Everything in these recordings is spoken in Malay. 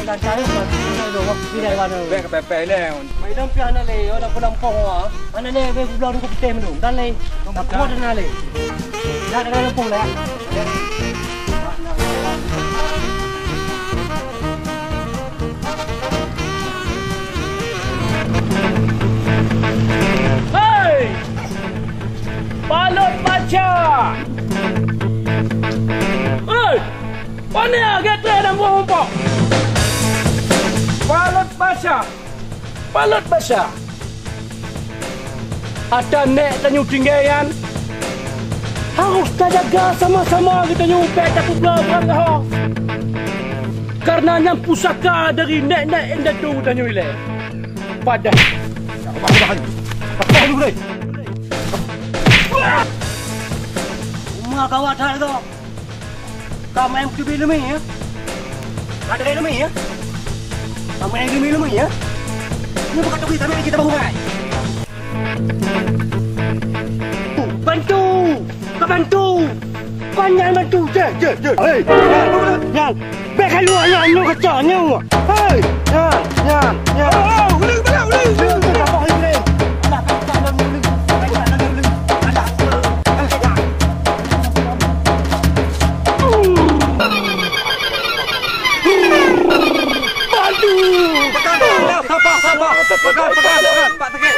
Đang trái mà đồ đi đây vào rồi. Về cái bè này. Mấy đâm kia anh này nó có đâm phong hả? Anh này về cũng lo đi cũng tem mình đủ tan lên. Tập quát anh này. Ra đây nó cùng lại. Hey! Balot baca. Hey! Mana gete dan buah umpok? Balot baca. Balot baca. Ada nek tanyu tinggayan. Harus kita jaga sama-sama kita nyumpet takut belakang kau. Karena yang pusaka dari nek-nek yang datu tanyu ile. Pada. Apa dulu ni? Umar kawat hal tu. Kau main kubi lumi ya? Ada kayak lumi ya? Kau main lumi ya? Ini bukan tugas kami kita bangun. Bantu, kau bantu. Panjang bantu, je. Hei, yang, bekai luar yang kacanya. Hei, yang. Oh, uling. Pegang. Pak Tegek.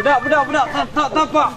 Budak. Tapak.